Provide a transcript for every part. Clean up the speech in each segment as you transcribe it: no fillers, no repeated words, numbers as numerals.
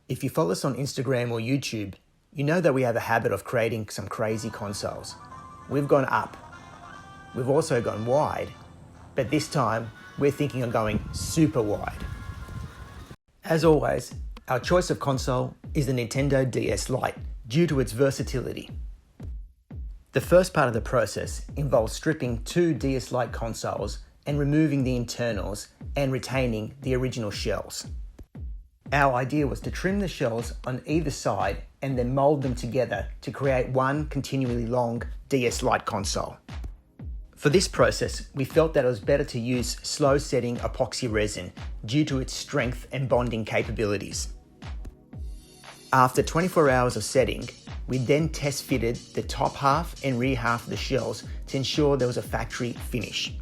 If you follow us on Instagram or YouTube, you know that we have a habit of creating some crazy consoles. We've gone up. We've also gone wide, but this time we're thinking of going super wide. As always, our choice of console is the Nintendo DS Lite due to its versatility. The first part of the process involves stripping two DS Lite consoles and removing the internals and retaining the original shells. Our idea was to trim the shells on either side and then mold them together to create one continually long DS Lite console. For this process, we felt that it was better to use slow setting epoxy resin due to its strength and bonding capabilities. After 24 hours of setting, we then test fitted the top half and rear half of the shells to ensure there was a factory finish.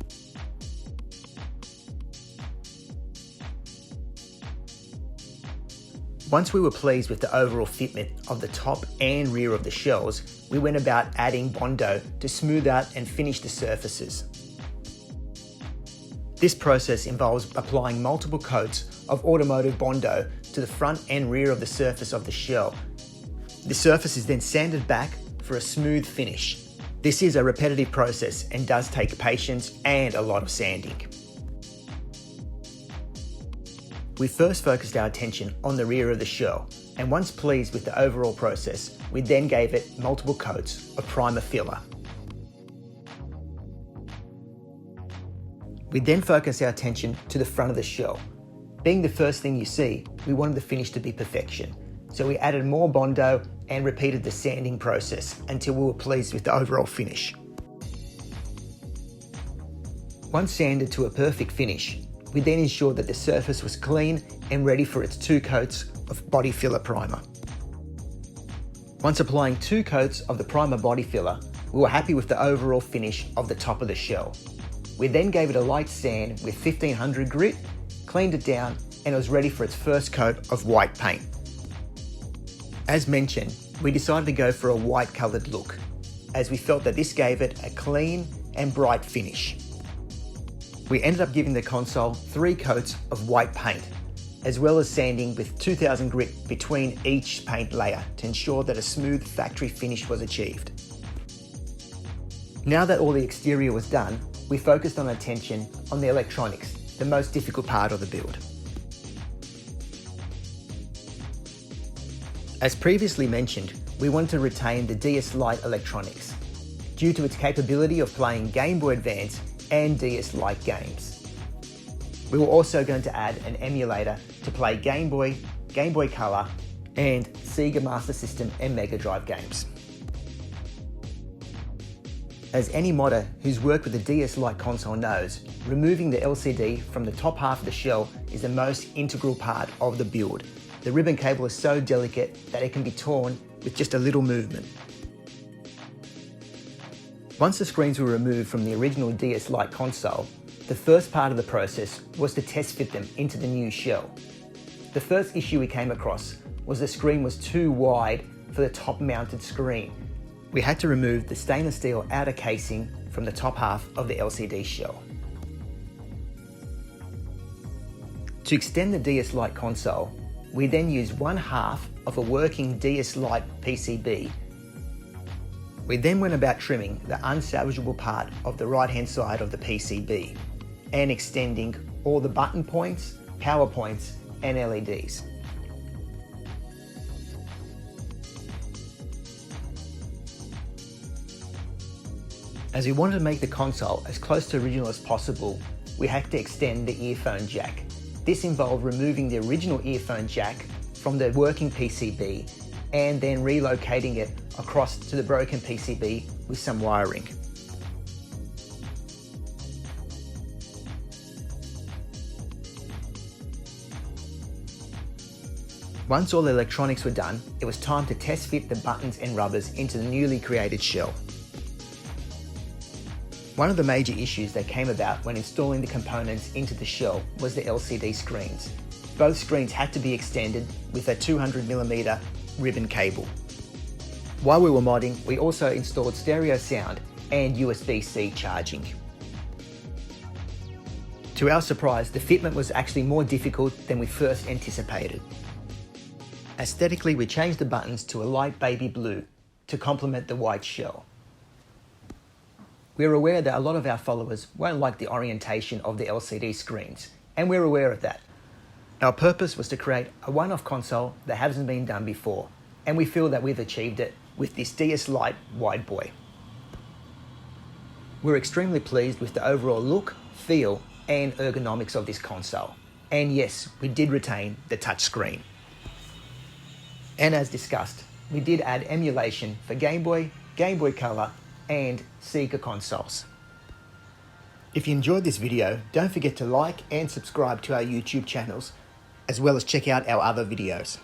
Once we were pleased with the overall fitment of the top and rear of the shells, we went about adding Bondo to smooth out and finish the surfaces. This process involves applying multiple coats of automotive Bondo to the front and rear of the surface of the shell. The surface is then sanded back for a smooth finish. This is a repetitive process and does take patience and a lot of sanding. We first focused our attention on the rear of the shell, and once pleased with the overall process, we then gave it multiple coats of primer filler. We then focused our attention to the front of the shell. Being the first thing you see, we wanted the finish to be perfection, so we added more Bondo and repeated the sanding process until we were pleased with the overall finish. Once sanded to a perfect finish, we then ensured that the surface was clean and ready for its 2 coats of body filler primer. Once applying 2 coats of the primer body filler, we were happy with the overall finish of the top of the shell. We then gave it a light sand with 1500 grit, cleaned it down, and it was ready for its first coat of white paint. As mentioned, we decided to go for a white coloured look, as we felt that this gave it a clean and bright finish. We ended up giving the console 3 coats of white paint, as well as sanding with 2000 grit between each paint layer to ensure that a smooth factory finish was achieved. Now that all the exterior was done, we focused on attention on the electronics, the most difficult part of the build. As previously mentioned, we wanted to retain the DS Lite electronics due to its capability of playing Game Boy Advance and DS Lite games. We were also going to add an emulator to play Game Boy, Game Boy Color, and Sega Master System and Mega Drive games. As any modder who's worked with the DS Lite console knows, removing the LCD from the top half of the shell is the most integral part of the build. The ribbon cable is so delicate that it can be torn with just a little movement. Once the screens were removed from the original DS Lite console, the first part of the process was to test fit them into the new shell. The first issue we came across was the screen was too wide for the top mounted screen. We had to remove the stainless steel outer casing from the top half of the LCD shell. To extend the DS Lite console, we then used 1/2 of a working DS Lite PCB. We then went about trimming the unsalvageable part of the right-hand side of the PCB and extending all the button points, power points, and LEDs. As we wanted to make the console as close to original as possible, we had to extend the earphone jack. This involved removing the original earphone jack from the working PCB and then relocating it across to the broken PCB with some wiring. Once all the electronics were done, it was time to test fit the buttons and rubbers into the newly created shell. One of the major issues that came about when installing the components into the shell was the LCD screens. Both screens had to be extended with a 200mm ribbon cable. While we were modding, we also installed stereo sound and USB-C charging. To our surprise, the fitment was actually more difficult than we first anticipated. Aesthetically, we changed the buttons to a light baby blue to complement the white shell. We're aware that a lot of our followers won't like the orientation of the LCD screens, and we're aware of that. Our purpose was to create a one-off console that hasn't been done before, and we feel that we've achieved it with this DS Lite Wide Boy. We're extremely pleased with the overall look, feel, and ergonomics of this console. And yes, we did retain the touchscreen. And as discussed, we did add emulation for Game Boy, Game Boy Color, and Sega consoles. If you enjoyed this video, don't forget to like and subscribe to our YouTube channels, as well as check out our other videos.